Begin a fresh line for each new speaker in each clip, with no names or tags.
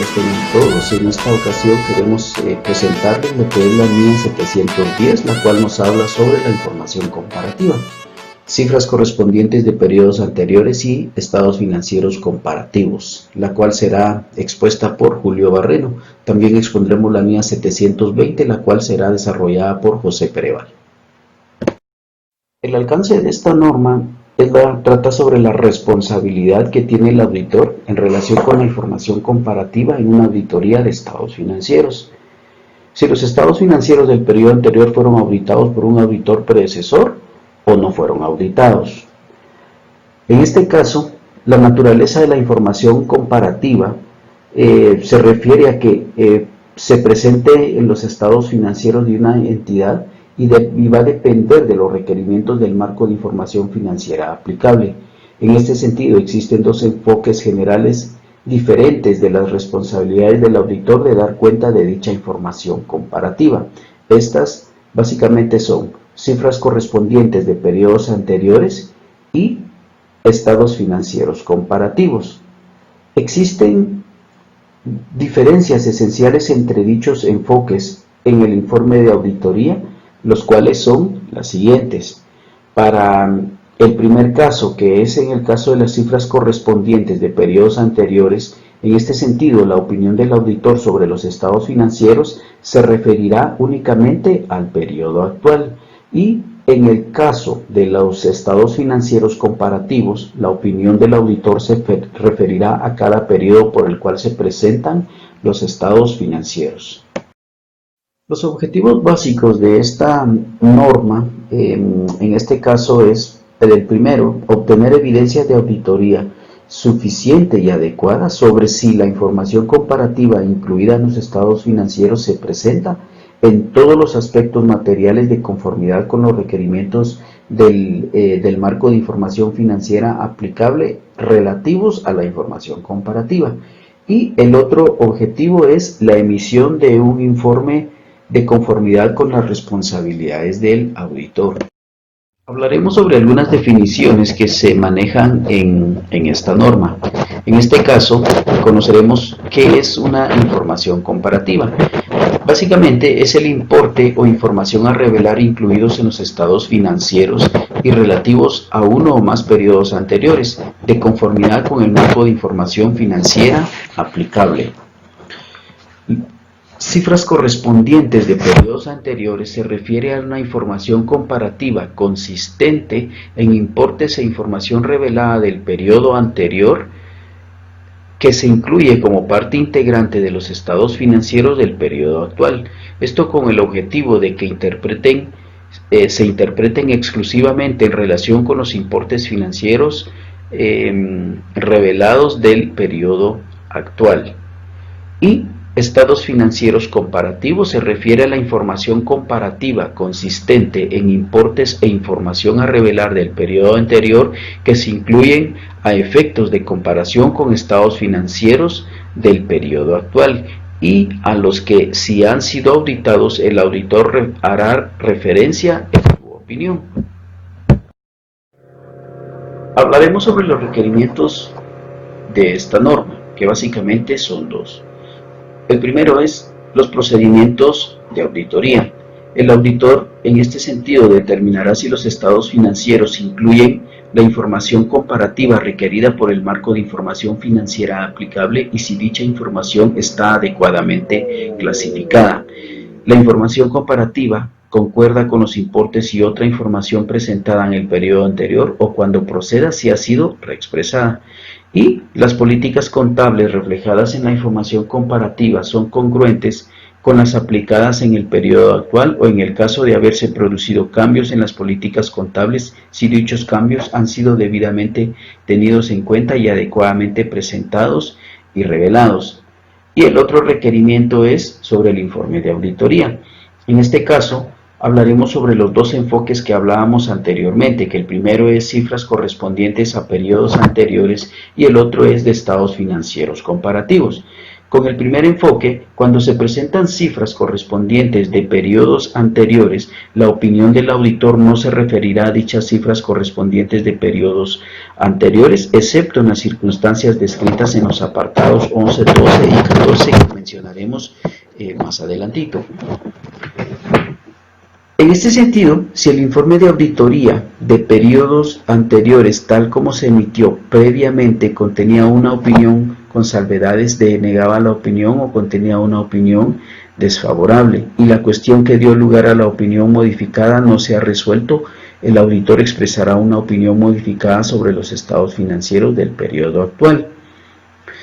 días tengan todos. En esta ocasión queremos presentarles lo que es la NIA 710, la cual nos habla sobre la información comparativa, cifras correspondientes de periodos anteriores y estados financieros comparativos, la cual será expuesta por Julio Barreno. También expondremos la NIA 720, la cual será desarrollada por José Pereval. El alcance de esta norma trata sobre la responsabilidad que tiene el auditor en relación con la información comparativa en una auditoría de estados financieros. Si los estados financieros del periodo anterior fueron auditados por un auditor predecesor o no fueron auditados. En este caso, la naturaleza de la información comparativa se refiere a que se presente en los estados financieros de una entidad y va a depender de los requerimientos del marco de información financiera aplicable. En este sentido, existen dos enfoques generales diferentes de las responsabilidades del auditor de dar cuenta de dicha información comparativa. Estas básicamente son cifras correspondientes de periodos anteriores y estados financieros comparativos. Existen diferencias esenciales entre dichos enfoques en el informe de auditoría, los cuales son las siguientes. Para el primer caso, que es en el caso de las cifras correspondientes de periodos anteriores, en este sentido, la opinión del auditor sobre los estados financieros se referirá únicamente al periodo actual, y en el caso de los estados financieros comparativos, la opinión del auditor se referirá a cada periodo por el cual se presentan los estados financieros. Los objetivos básicos de esta norma, en este caso es el primero, obtener evidencia de auditoría suficiente y adecuada sobre si la información comparativa incluida en los estados financieros se presenta en todos los aspectos materiales de conformidad con los requerimientos del marco de información financiera aplicable relativos a la información comparativa. Y el otro objetivo es la emisión de un informe de conformidad con las responsabilidades del auditor. Hablaremos sobre algunas definiciones que se manejan en esta norma. En este caso, conoceremos qué es una información comparativa. Básicamente es el importe o información a revelar incluidos en los estados financieros y relativos a uno o más periodos anteriores, de conformidad con el marco de información financiera aplicable. Cifras correspondientes de periodos anteriores se refiere a una información comparativa consistente en importes e información revelada del periodo anterior que se incluye como parte integrante de los estados financieros del periodo actual. Esto con el objetivo de que se interpreten exclusivamente en relación con los importes financieros revelados del periodo actual. Y estados financieros comparativos se refiere a la información comparativa consistente en importes e información a revelar del periodo anterior que se incluyen a efectos de comparación con estados financieros del periodo actual y a los que, si han sido auditados, el auditor hará referencia en su opinión. Hablaremos sobre los requerimientos de esta norma, que básicamente son dos. El primero es los procedimientos de auditoría. El auditor, en este sentido, determinará si los estados financieros incluyen la información comparativa requerida por el marco de información financiera aplicable y si dicha información está adecuadamente clasificada. La información comparativa concuerda con los importes y otra información presentada en el periodo anterior o cuando proceda si ha sido reexpresada. Y las políticas contables reflejadas en la información comparativa son congruentes con las aplicadas en el periodo actual o en el caso de haberse producido cambios en las políticas contables, si dichos cambios han sido debidamente tenidos en cuenta y adecuadamente presentados y revelados. Y el otro requerimiento es sobre el informe de auditoría. En este caso, hablaremos sobre los dos enfoques que hablábamos anteriormente, que el primero es cifras correspondientes a periodos anteriores y el otro es de estados financieros comparativos. Con el primer enfoque, cuando se presentan cifras correspondientes de periodos anteriores, la opinión del auditor no se referirá a dichas cifras correspondientes de periodos anteriores, excepto en las circunstancias descritas en los apartados 11, 12 y 14 que mencionaremos más adelantito. En este sentido, si el informe de auditoría de periodos anteriores, tal como se emitió previamente, contenía una opinión con salvedades, denegaba la opinión o contenía una opinión desfavorable y la cuestión que dio lugar a la opinión modificada no se ha resuelto, el auditor expresará una opinión modificada sobre los estados financieros del periodo actual.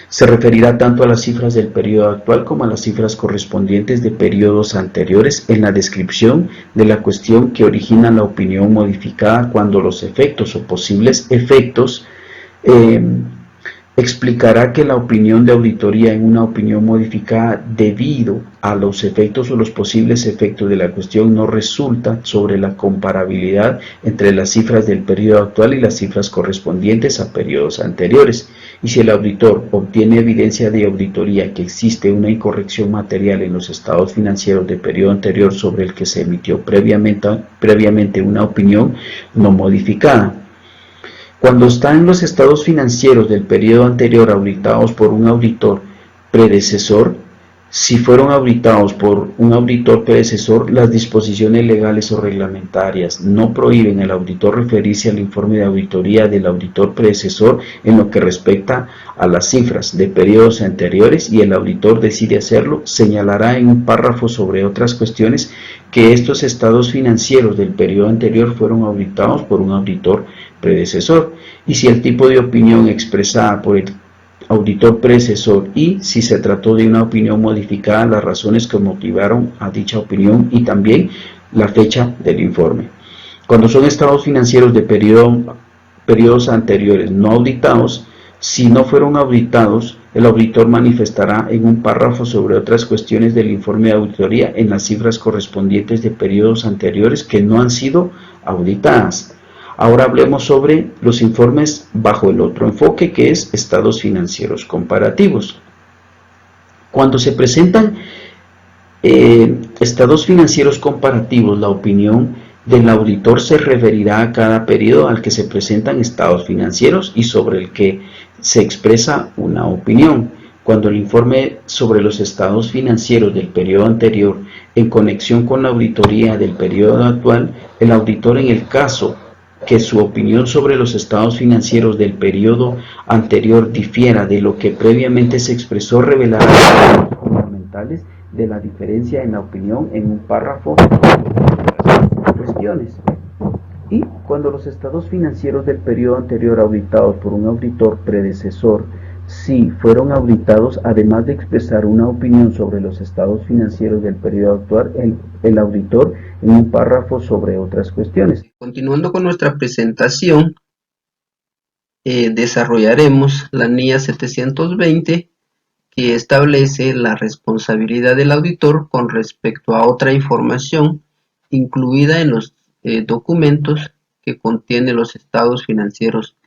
Se referirá tanto a las cifras del periodo actual como a las cifras correspondientes de periodos anteriores en la descripción de la cuestión que origina la opinión modificada cuando los efectos o posibles efectos explicará que la opinión de auditoría en una opinión modificada debido a los efectos o los posibles efectos de la cuestión no resulta sobre la comparabilidad entre las cifras del periodo actual y las cifras correspondientes a periodos anteriores. Y si el auditor obtiene evidencia de auditoría que existe una incorrección material en los estados financieros del periodo anterior sobre el que se emitió previamente una opinión no modificada, cuando están los estados financieros del periodo anterior auditados por un auditor predecesor, si fueron auditados por un auditor predecesor, las disposiciones legales o reglamentarias no prohíben al auditor referirse al informe de auditoría del auditor predecesor en lo que respecta a las cifras de periodos anteriores y el auditor decide hacerlo, señalará en un párrafo sobre otras cuestiones que estos estados financieros del periodo anterior fueron auditados por un auditor predecesor, y si el tipo de opinión expresada por el auditor predecesor y si se trató de una opinión modificada, las razones que motivaron a dicha opinión y también la fecha del informe. Cuando son estados financieros de periodos anteriores no auditados, si no fueron auditados, el auditor manifestará en un párrafo sobre otras cuestiones del informe de auditoría en las cifras correspondientes de periodos anteriores que no han sido auditadas. Ahora hablemos sobre los informes bajo el otro enfoque, que es estados financieros comparativos. Cuando se presentan estados financieros comparativos, la opinión del auditor se referirá a cada periodo al que se presentan estados financieros y sobre el que se expresa una opinión. Cuando el informe sobre los estados financieros del periodo anterior, en conexión con la auditoría del periodo actual, el auditor, en el caso que su opinión sobre los estados financieros del periodo anterior difiera de lo que previamente se expresó, revelará los puntos fundamentales de la diferencia en la opinión en un párrafo de cuestiones. Y cuando los estados financieros del periodo anterior auditados por un auditor predecesor, si fueron auditados, además de expresar una opinión sobre los estados financieros del periodo actual, el auditor en un párrafo sobre otras cuestiones.
Continuando con nuestra presentación, desarrollaremos la NIA 720, que establece la responsabilidad del auditor con respecto a otra información incluida en los documentos que contienen los estados financieros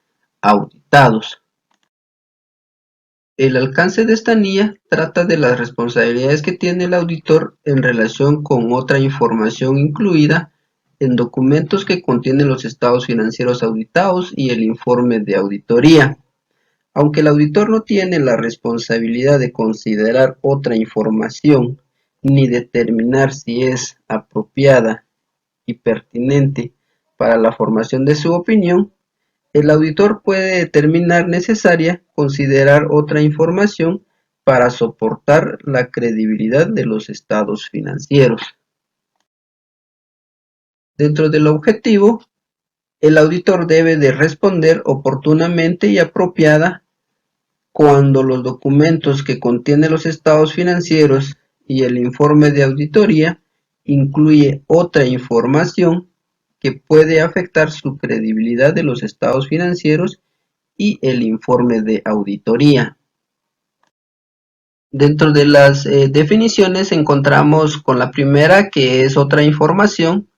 auditados. El alcance de esta NIA trata de las responsabilidades que tiene el auditor en relación con otra información incluida en documentos que contienen los estados financieros auditados y el informe de auditoría. Aunque el auditor no tiene la responsabilidad de considerar otra información ni determinar si es apropiada y pertinente para la formación de su opinión, el auditor puede determinar necesaria considerar otra información para soportar la credibilidad de los estados financieros. Dentro del objetivo, el auditor debe de responder oportunamente y apropiada cuando los documentos que contienen los estados financieros y el informe de auditoría incluye otra información que puede afectar su credibilidad de los estados financieros y el informe de auditoría. Dentro de las definiciones encontramos con la primera, que es otra información,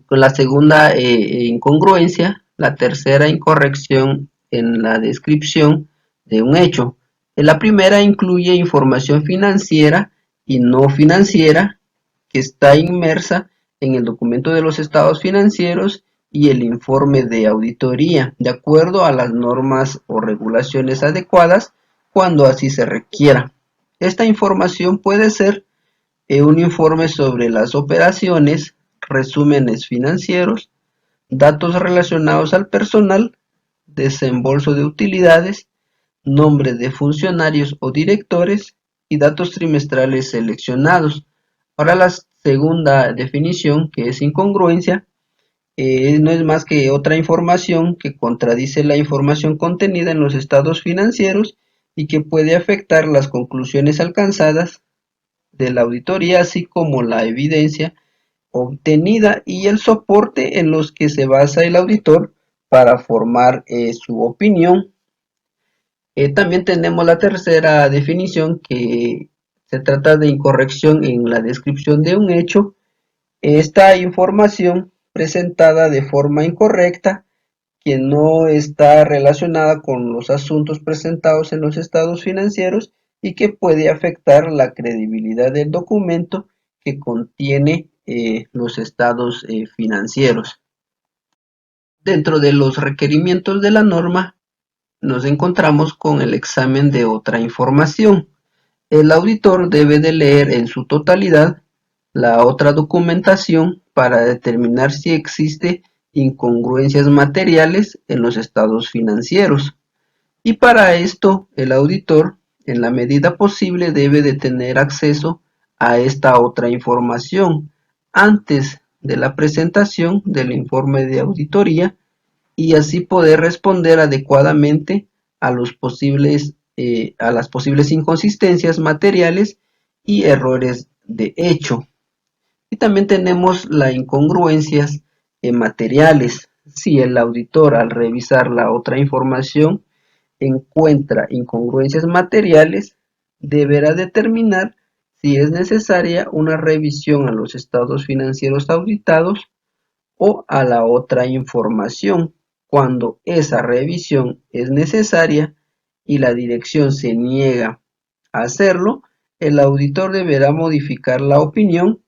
la segunda, incongruencia, la tercera, incorrección en la descripción de un hecho, La primera incluye información financiera y no financiera que está inmersa en el documento de los estados financieros y el informe de auditoría, de acuerdo a las normas o regulaciones adecuadas cuando así se requiera. Esta información puede ser un informe sobre las operaciones, resúmenes financieros, datos relacionados al personal, desembolso de utilidades, nombres de funcionarios o directores y datos trimestrales seleccionados. Ahora la segunda definición, que es incongruencia, no es más que otra información que contradice la información contenida en los estados financieros y que puede afectar las conclusiones alcanzadas de la auditoría, así como la evidencia obtenida y el soporte en los que se basa el auditor para formar su opinión. También tenemos la tercera definición, que se trata de incorrección en la descripción de un hecho. Esta información presentada de forma incorrecta, que no está relacionada con los asuntos presentados en los estados financieros y que puede afectar la credibilidad del documento que contiene los estados financieros. Dentro de los requerimientos de la norma nos encontramos con el examen de otra información. El auditor debe de leer en su totalidad la otra documentación para determinar si existe incongruencias materiales en los estados financieros. Y para esto, el auditor, en la medida posible, debe de tener acceso a esta otra información antes de la presentación del informe de auditoría y así poder responder adecuadamente a las posibles inconsistencias materiales y errores de hecho. Y también tenemos las incongruencias materiales. Si el auditor, al revisar la otra información, encuentra incongruencias materiales, deberá determinar si es necesaria una revisión a los estados financieros auditados o a la otra información. Cuando esa revisión es necesaria y la dirección se niega a hacerlo, el auditor deberá modificar la opinión,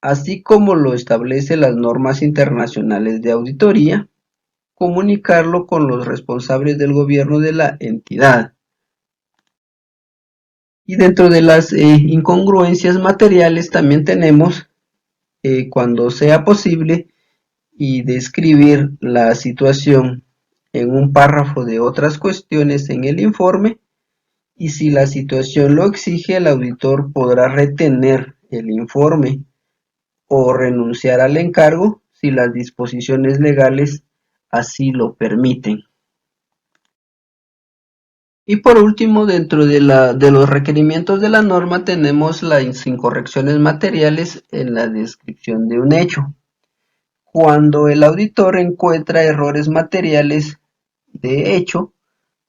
así como lo establecen las normas internacionales de auditoría, comunicarlo con los responsables del gobierno de la entidad. Y dentro de las incongruencias materiales también tenemos, cuando sea posible, y describir la situación en un párrafo de otras cuestiones en el informe, y si la situación lo exige, el auditor podrá retener el informe o renunciar al encargo si las disposiciones legales así lo permiten. Y por último, dentro de los requerimientos de la norma tenemos las incorrecciones materiales en la descripción de un hecho. Cuando el auditor encuentra errores materiales de hecho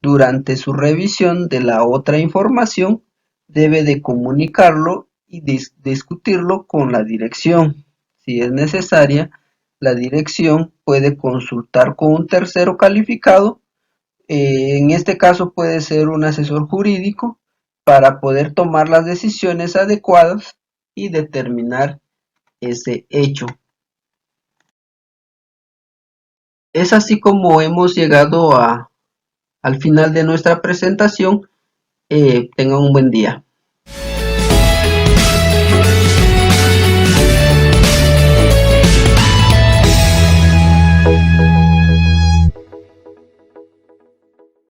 durante su revisión de la otra información, debe de comunicarlo y discutirlo con la dirección. Si es necesaria, la dirección puede consultar con un tercero calificado, en este caso puede ser un asesor jurídico, para poder tomar las decisiones adecuadas y determinar ese hecho. Es así como hemos llegado al final de nuestra presentación. Tengan un buen día.